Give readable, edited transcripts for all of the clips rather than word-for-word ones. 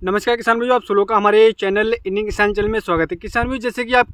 नमस्कार किसान भाइयों, आप सुलो का हमारे चैनल इंडियन किसान चैनल में स्वागत है। किसान भाई, जैसे कि आप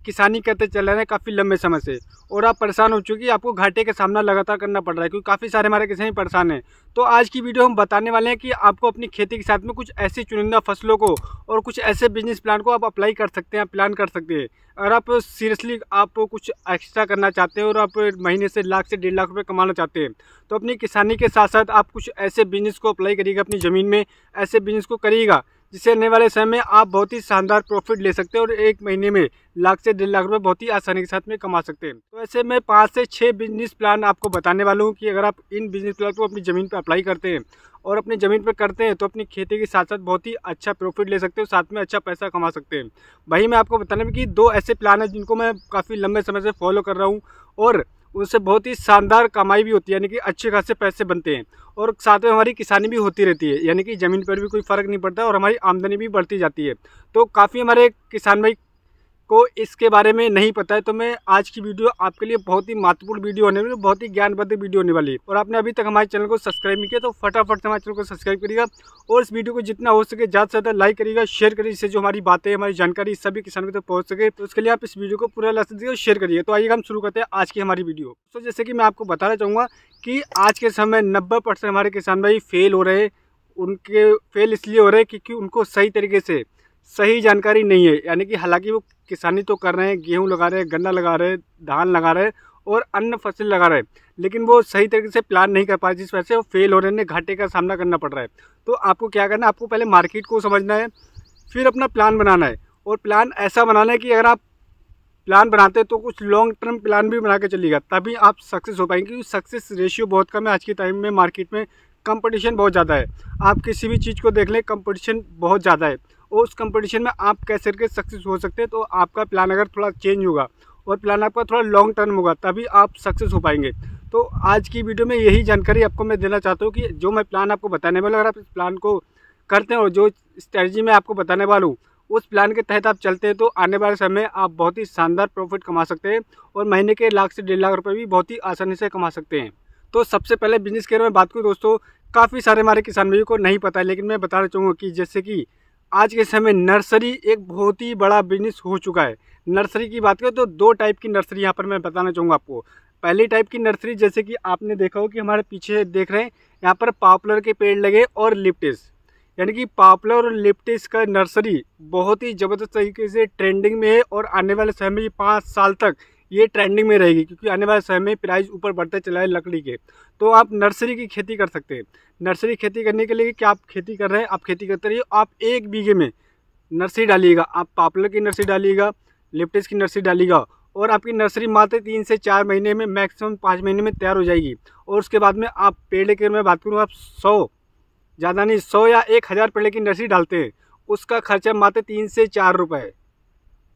किसानी करते चल रहे हैं काफ़ी लंबे समय से और आप परेशान हो चुके हैं, आपको घाटे का सामना लगातार करना पड़ रहा है क्योंकि काफ़ी सारे हमारे किसान परेशान हैं। तो आज की वीडियो हम बताने वाले हैं कि आपको अपनी खेती के साथ में कुछ ऐसी चुनिंदा फसलों को और कुछ ऐसे बिजनेस प्लान को आप अप्लाई कर सकते हैं, प्लान कर सकते हैं। अगर आप सीरियसली आप कुछ एक्स्ट्रा करना चाहते हैं और आप महीने से लाख से 1.5 लाख रुपये कमाना चाहते हैं, तो अपनी किसानी के साथ साथ आप कुछ ऐसे बिजनेस को अप्लाई करिएगा अपनी ज़मीन में, ऐसे बिजनेस को करिएगा जिससे आने वाले समय में आप बहुत ही शानदार प्रॉफिट ले सकते हैं और एक महीने में लाख से 1.5 लाख रुपये बहुत ही आसानी के साथ में कमा सकते हैं। तो ऐसे मैं 5 से 6 बिजनेस प्लान आपको बताने वाला हूँ कि अगर आप इन बिजनेस प्लान को अपनी ज़मीन पर अप्लाई करते हैं और अपनी ज़मीन पर करते हैं तो अपनी खेती के साथ साथ बहुत ही अच्छा प्रॉफिट ले सकते हो, साथ में अच्छा पैसा कमा सकते हैं। वही मैं आपको बताने में कि 2 ऐसे प्लान हैं जिनको मैं काफ़ी लंबे समय से फॉलो कर रहा हूँ और उनसे बहुत ही शानदार कमाई भी होती है, यानी कि अच्छे खासे पैसे बनते हैं और साथ में हमारी किसानी भी होती रहती है, यानी कि ज़मीन पर भी कोई फ़र्क नहीं पड़ता और हमारी आमदनी भी बढ़ती जाती है। तो काफ़ी हमारे किसान भाई को इसके बारे में नहीं पता है, तो मैं आज की वीडियो आपके लिए बहुत ही महत्वपूर्ण वीडियो होने वाली है, बहुत ही ज्ञानवर्धक वीडियो होने वाली है। और आपने अभी तक हमारे चैनल को सब्सक्राइब नहीं किया तो फटाफट से हमारे चैनल को सब्सक्राइब करिएगा और इस वीडियो को जितना हो सके ज़्यादा से ज़्यादा लाइक करिएगा, शेयर करिए, इससे जो हमारी बातें हमारी जानकारी सभी किसानों तक पहुँच सके। तो उसके लिए आप इस वीडियो को पूरा लास्ट दीजिए और शेयर करिए। तो आइए हम शुरू करते हैं आज की हमारी वीडियो। तो जैसे कि मैं आपको बताना चाहूँगा कि आज के समय 90% हमारे किसान भाई फेल हो रहे हैं। उनके फेल इसलिए हो रहे हैं क्योंकि उनको सही तरीके से सही जानकारी नहीं है, यानी कि हालांकि वो किसानी तो कर रहे हैं, गेहूं लगा रहे हैं, गन्ना लगा रहे हैं, धान लगा रहे हैं और अन्य फसल लगा रहे हैं, लेकिन वो सही तरीके से प्लान नहीं कर पा रहे, जिस वजह से वो फेल हो रहे हैं, घाटे का सामना करना पड़ रहा है। तो आपको क्या करना है, आपको पहले मार्केट को समझना है, फिर अपना प्लान बनाना है और प्लान ऐसा बनाना है कि अगर आप प्लान बनाते हैं तो कुछ लॉन्ग टर्म प्लान भी बना के चलिएगा, तभी आप सक्सेस हो पाएंगे। क्योंकि सक्सेस रेशियो बहुत कम है आज के टाइम में, मार्केट में कंपटीशन बहुत ज़्यादा है। आप किसी भी चीज़ को देख लें, कंपटीशन बहुत ज़्यादा है और उस कंपटीशन में आप कैसे करके सक्सेस हो सकते हैं। तो आपका प्लान अगर थोड़ा चेंज होगा और प्लान आपका थोड़ा लॉन्ग टर्म होगा, तभी आप सक्सेस हो पाएंगे। तो आज की वीडियो में यही जानकारी आपको मैं देना चाहता हूँ कि जो मैं प्लान आपको बताने वाला हूँ, अगर आप इस प्लान को करते हैं और जो स्ट्रेटजी मैं आपको बताने वाला हूँ उस प्लान के तहत आप चलते हैं, तो आने वाले समय में आप बहुत ही शानदार प्रॉफिट कमा सकते हैं और महीने के लाख से 1.5 लाख रुपये भी बहुत ही आसानी से कमा सकते हैं। तो सबसे पहले बिजनेस के बारे में बात करूँ दोस्तों, काफ़ी सारे हमारे किसान भाइयों को नहीं पता है, लेकिन मैं बताना चाहूँगा कि जैसे कि आज के समय नर्सरी एक बहुत ही बड़ा बिजनेस हो चुका है। नर्सरी की बात करें तो 2 टाइप की नर्सरी यहाँ पर मैं बताना चाहूँगा आपको। पहली टाइप की नर्सरी जैसे कि आपने देखा हो कि हमारे पीछे देख रहे हैं, यहाँ पर पॉपुलर के पेड़ लगे और लिप्टिस, यानी कि पॉपुलर और लिप्टिस का नर्सरी बहुत ही ज़बरदस्त तरीके से ट्रेंडिंग में है और आने वाले समय में 5 साल तक ये ट्रेंडिंग में रहेगी, क्योंकि आने वाले समय में प्राइस ऊपर बढ़ते चला है लकड़ी के। तो आप नर्सरी की खेती कर सकते हैं। नर्सरी खेती करने के लिए क्या आप खेती कर रहे हैं, आप खेती करते रहिए। आप 1 बीघे में नर्सरी डालिएगा, आप पॉपुलर की नर्सरी डालिएगा, लिप्टिस की नर्सरी डालिएगा और आपकी नर्सरी मात्र 3 से 4 महीने में, मैक्सिमम 5 महीने में तैयार हो जाएगी। और उसके बाद में आप पेड़ की मैं बात करूँ, आप 100 ज़्यादा नहीं 100 या 1000 पेड़ की नर्सरी डालते हैं, उसका खर्चा मात्र 3 से 4 रुपये।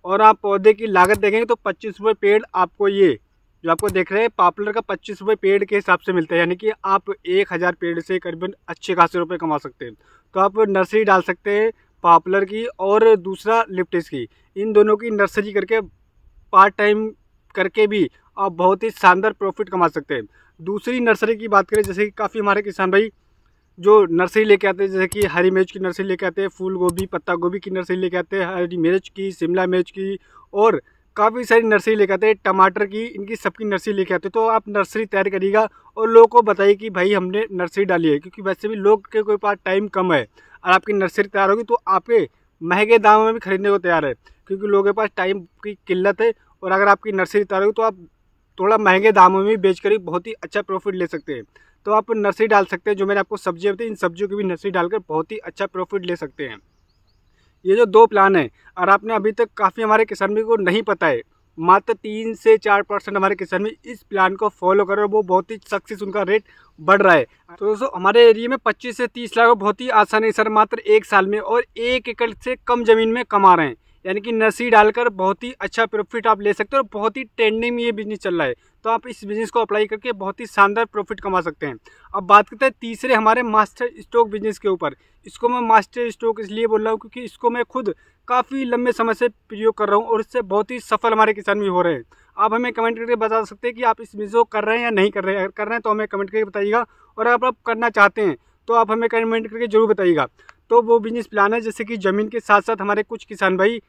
और आप पौधे की लागत देखेंगे तो 25 रुपये पेड़ आपको, ये जो आपको देख रहे हैं पॉपुलर का 25 रुपये पेड़ के हिसाब से मिलता है, यानी कि आप 1000 पेड़ से करीबन अच्छे खासे रुपये कमा सकते हैं। तो आप नर्सरी डाल सकते हैं पॉपुलर की और दूसरा लिप्टिस की, इन दोनों की नर्सरी करके पार्ट टाइम करके भी आप बहुत ही शानदार प्रॉफिट कमा सकते हैं। दूसरी नर्सरी की बात करें, जैसे कि काफ़ी हमारे किसान भाई जो नर्सरी लेके आते हैं, जैसे कि हरी मिर्च की नर्सरी लेके आते हैं, फूल गोभी पत्ता गोभी की नर्सरी लेके आते हैं, हरी मिर्च की, शिमला मिर्च की और काफ़ी सारी नर्सरी लेके आते हैं, टमाटर की, इनकी सबकी नर्सरी लेके आते हैं। तो आप नर्सरी तैयार करिएगा और लोगों को बताइए कि भाई हमने नर्सरी डाली है, क्योंकि वैसे भी लोग के कोई पास टाइम कम है और आपकी नर्सरी तैयार होगी तो आपके महंगे दामों में भी खरीदने को तैयार है, क्योंकि लोगों के पास टाइम की किल्लत है। और अगर आपकी नर्सरी तैयार होगी तो आप थोड़ा महंगे दामों में भी बेच कर बहुत ही अच्छा प्रॉफिट ले सकते हैं। तो आप नर्सरी डाल सकते हैं, जो मैंने आपको सब्जियाँ बताई, इन सब्जियों की भी नर्सरी डालकर बहुत ही अच्छा प्रॉफिट ले सकते हैं। ये जो 2 प्लान है, और आपने अभी तक काफ़ी हमारे किसान भाई को नहीं पता है, मात्र 3 से 4% हमारे किसान भाई इस प्लान को फॉलो कर रहे हैं, वो बहुत ही सक्सेस उनका रेट बढ़ रहा है। तो दोस्तों हमारे एरिया में 25 से 30 लाख बहुत ही आसानी सर मात्र 1 साल में और 1 एकड़ से कम ज़मीन में कमा रहे हैं, यानी कि नर्सरी डालकर बहुत ही अच्छा प्रॉफिट आप ले सकते हो और बहुत ही ट्रेंडिंग में ये बिजनेस चल रहा है। तो आप इस बिजनेस को अप्लाई करके बहुत ही शानदार प्रॉफिट कमा सकते हैं। अब बात करते हैं तीसरे हमारे मास्टर स्टॉक बिजनेस के ऊपर। इसको मैं मास्टर स्टॉक इसलिए बोल रहा हूँ क्योंकि इसको मैं खुद काफ़ी लंबे समय से प्रयोग कर रहा हूँ और इससे बहुत ही सफल हमारे किसान भी हो रहे हैं। आप हमें कमेंट करके बता सकते हैं कि आप इस बिजनेस को कर रहे हैं या नहीं कर रहे हैं। अगर कर रहे हैं तो हमें कमेंट करके बताइएगा और अगर आप करना चाहते हैं तो आप हमें कमेंट करके जरूर बताइएगा। तो वो बिजनेस प्लान है जैसे कि ज़मीन के साथ साथ हमारे कुछ किसान भाई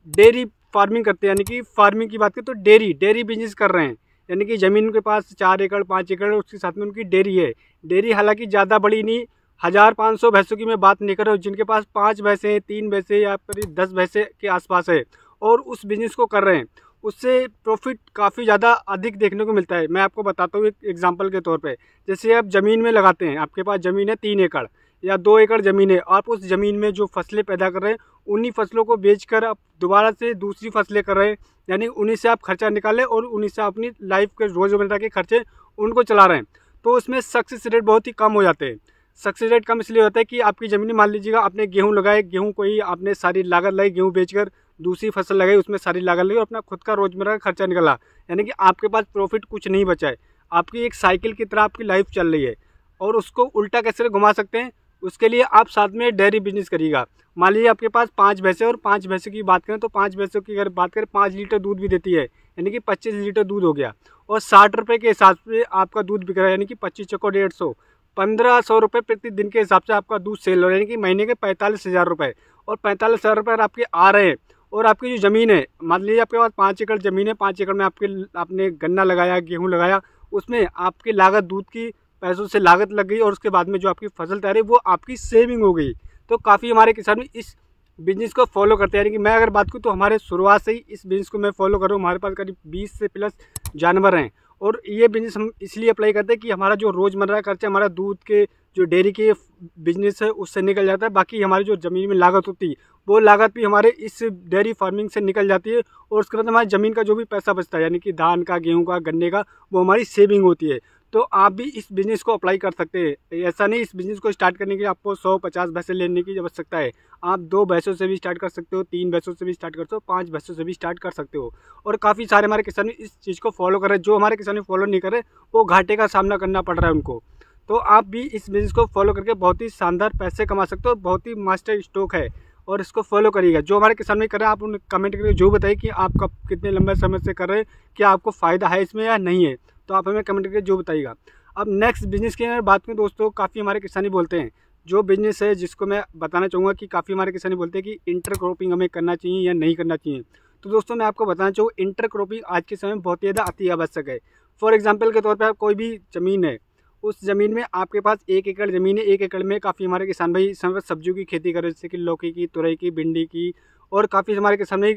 डेयरी फार्मिंग करते हैं, यानी कि फार्मिंग की बात करें तो डेयरी बिजनेस कर रहे हैं, यानी कि ज़मीन उनके पास 4 एकड़ 5 एकड़ उसके साथ में उनकी डेयरी है। डेयरी हालांकि ज़्यादा बड़ी नहीं, 1000-500 भैंसों की मैं बात नहीं कर रहा हूँ, जिनके पास 5 भैंसें 3 भैंसें या फिर 10 भैंसें के आसपास है और उस बिज़नेस को कर रहे हैं, उससे प्रॉफिट काफ़ी ज़्यादा अधिक देखने को मिलता है। मैं आपको बताता हूँ एक एग्जांपल के तौर पे, जैसे आप ज़मीन में लगाते हैं, आपके पास ज़मीन है 3 एकड़ या 2 एकड़ ज़मीन है, आप उस ज़मीन में जो फसलें पैदा कर रहे हैं उन्हीं फसलों को बेचकर आप दोबारा से दूसरी फसलें कर रहे हैं, यानी उन्हीं से आप खर्चा निकालें और उन्हीं से अपनी लाइफ के रोज़मर्रा के खर्चे उनको चला रहे हैं। तो उसमें सक्सेस रेट बहुत ही कम हो जाते हैं। सक्सेस रेट कम इसलिए होता है कि आपकी ज़मीन, मान लीजिएगा आपने गेहूँ लगाए, गेहूँ को ही आपने सारी लागत लाई, गेहूँ बेचकर दूसरी फसल लगाई, उसमें सारी लागत लगी और अपना खुद का रोज़मर्रा का खर्चा निकला, यानी कि आपके पास प्रॉफिट कुछ नहीं बचा है। आपकी एक साइकिल की तरह आपकी लाइफ चल रही है और उसको उल्टा कैसे घुमा सकते हैं, उसके लिए आप साथ में डेयरी बिजनेस करिएगा। मान लीजिए आपके पास 5 भैंसें और 5 भैंसों की बात करें तो 5 भैंसों की अगर बात करें 5 लीटर दूध भी देती है, यानी कि 25 लीटर दूध हो गया और 60 रुपये के हिसाब से आपका दूध बिक रहा है, यानी कि 25 चौको 150, 1500 रुपये प्रति दिन के हिसाब से आपका दूध सेल हो रहा है, यानी कि महीने के 45,000 रुपये। और 45,000 रुपये आपके आ रहे हैं और आपकी जो ज़मीन है, मान लीजिए आपके पास 5 एकड़ ज़मीन है, 5 एकड़ में आपने गन्ना लगाया, गेहूँ लगाया, उसमें आपकी लागत दूध की पैसों से लागत लग गई और उसके बाद में जो आपकी फसल तैयार है वो आपकी सेविंग हो गई। तो काफ़ी हमारे किसान भी इस बिज़नेस को फॉलो करते हैं, यानी कि मैं अगर बात करूँ तो हमारे शुरुआत से ही इस बिज़नेस को मैं फॉलो कर रहा हूँ। हमारे पास करीब 20 से प्लस जानवर हैं और ये बिज़नेस हम इसलिए अप्लाई करते हैं कि हमारा जो रोज़मर्रा का खर्चा, हमारा दूध के जो डेयरी के बिज़नेस है उससे निकल जाता है। बाकी हमारी जो ज़मीन में लागत होती है वो लागत भी हमारे इस डेयरी फार्मिंग से निकल जाती है और उसके बाद हमारी ज़मीन का जो भी पैसा बचता है, यानी कि धान का, गेहूँ का, गन्ने का, वो हमारी सेविंग होती है। तो आप भी इस बिज़नेस को अप्लाई कर सकते हैं। ऐसा नहीं इस बिज़नेस को स्टार्ट करने के लिए आपको 100-50 भैंसें लेने की आवश्यकता है। आप 2 भैंसों से भी स्टार्ट कर सकते हो, 3 भैंसों से भी स्टार्ट कर सकते हो, 5 भैंसों से भी स्टार्ट कर सकते हो। और काफ़ी सारे हमारे किसान इस चीज़ को फॉलो कर रहे हैं। जो हमारे किसान फॉलो नहीं कर रहे वो घाटे का सामना करना पड़ रहा है उनको। तो आप भी इस बिज़नेस को फॉलो करके बहुत ही शानदार पैसे कमा सकते हो। बहुत ही मास्टर स्ट्रोक है और इसको फॉलो करिएगा। जो हमारे किसान नहीं कर रहे हैं आप उन्हें कमेंट करके जो बताइए कि आप कब कितने लंबे समय से कर रहे हैं, क्या आपको फ़ायदा है इसमें या नहीं है, तो आप हमें कमेंट करके जो बताइएगा। अब नेक्स्ट बिज़नेस की अगर बात करें दोस्तों, काफ़ी हमारे किसानी बोलते हैं, जो बिज़नेस है जिसको मैं बताना चाहूँगा कि काफ़ी हमारे किसानी बोलते हैं कि इंटर क्रॉपिंग हमें करना चाहिए या नहीं करना चाहिए। तो दोस्तों मैं आपको बताना चाहूँ, इंटर क्रॉपिंग आज के समय में बहुत ही ज़्यादा अति आवश्यक है। फॉर एग्जाम्पल के तौर पर कोई भी ज़मीन है, उस ज़मीन में आपके पास 1 एकड़ ज़मीन है, 1 एकड़ में काफ़ी हमारे किसान भाई इस समय सब्जियों की खेती कर रहे हैं, जैसे कि लौकी की, तुरई की, भिंडी की, और काफ़ी हमारे किसान भाई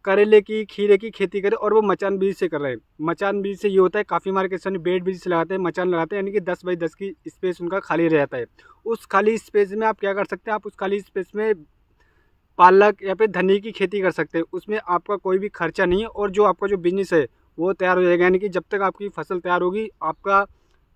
करेले की, खीरे की खेती करें और वो मचान बीज से कर रहे हैं। मचान बीज से ये होता है, काफ़ी हमारे किसान बेड बीज से लगाते हैं, मचान लगाते हैं, यानी कि 10 बाई 10 की स्पेस उनका खाली रह जाता है। उस खाली स्पेस में आप क्या कर सकते हैं, आप उस खाली स्पेस में पालक या फिर धनिया की खेती कर सकते हैं। उसमें आपका कोई भी खर्चा नहीं है और जो आपका जो बिजनेस है वो तैयार हो जाएगा, यानी कि जब तक आपकी फसल तैयार होगी, आपका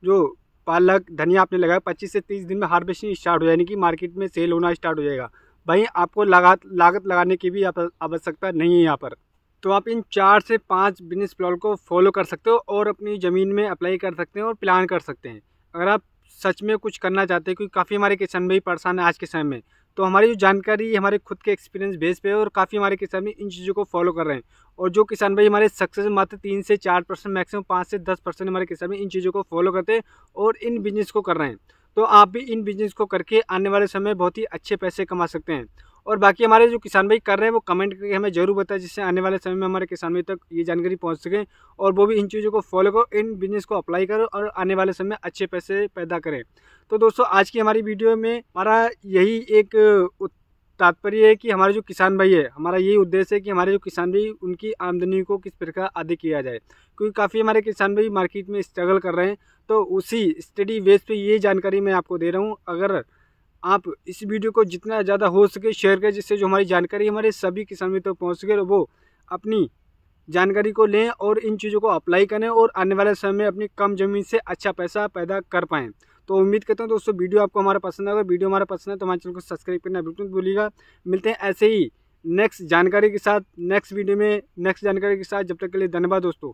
जो पालक धनिया आपने लगाया 25 से 30 दिन में हार्वेस्टिंग स्टार्ट हो, यानी कि मार्केट में सेल होना स्टार्ट हो जाएगा। भाई आपको लागत लगाने की भी आवश्यकता नहीं है यहाँ पर। तो आप इन 4 से 5 बिजनेस प्लान को फॉलो कर सकते हो और अपनी ज़मीन में अप्लाई कर सकते हैं और प्लान कर सकते हैं। अगर आप सच में कुछ करना चाहते हैं, क्योंकि काफ़ी हमारे किसान भाई परेशान है आज के समय में, तो हमारी जो जानकारी हमारे खुद के एक्सपीरियंस बेस पे है और काफ़ी हमारे किसान भाई इन चीज़ों को फॉलो कर रहे हैं। और जो किसान भाई हमारे सक्सेस मात्र 3 से 4%, मैक्सिमम 5 से 10% हमारे किसान भाई इन चीज़ों को फॉलो करते हैं और इन बिजनेस को कर रहे हैं। तो आप भी इन बिजनेस को करके आने वाले समय बहुत ही अच्छे पैसे कमा सकते हैं। और बाकी हमारे जो किसान भाई कर रहे हैं वो कमेंट करके हमें ज़रूर बताएं, जिससे आने वाले समय में हमारे किसान भाई तक ये जानकारी पहुंच सके और वो भी इन चीज़ों को फॉलो करो, इन बिजनेस को अप्लाई करो और आने वाले समय में अच्छे पैसे पैदा करें। तो दोस्तों आज की हमारी वीडियो में हमारा यही एक तात्पर्य है कि हमारे जो किसान भाई है, हमारा यही उद्देश्य है कि हमारे जो किसान भाई उनकी आमदनी को किस प्रकार अधिक किया जाए, क्योंकि काफ़ी हमारे किसान भाई मार्केट में स्ट्रगल कर रहे हैं। तो उसी स्टडी बेस पे ये जानकारी मैं आपको दे रहा हूँ। अगर आप इस वीडियो को जितना ज़्यादा हो सके शेयर करें, जिससे जो हमारी जानकारी हमारे सभी किसान भाई तक पहुँच सके, वो अपनी जानकारी को लें और इन चीज़ों को अप्लाई करें और आने वाले समय में अपनी कम ज़मीन से अच्छा पैसा पैदा कर पाएँ। तो उम्मीद करता हूँ दोस्तों वीडियो आपको हमारा पसंद है। अगर वीडियो हमारा पसंद है तो हमारे चैनल को सब्सक्राइब करना बिल्कुल मत भूलिएगा। मिलते हैं ऐसे ही नेक्स्ट जानकारी के साथ, नेक्स्ट वीडियो में नेक्स्ट जानकारी के साथ। जब तक के लिए धन्यवाद दोस्तों।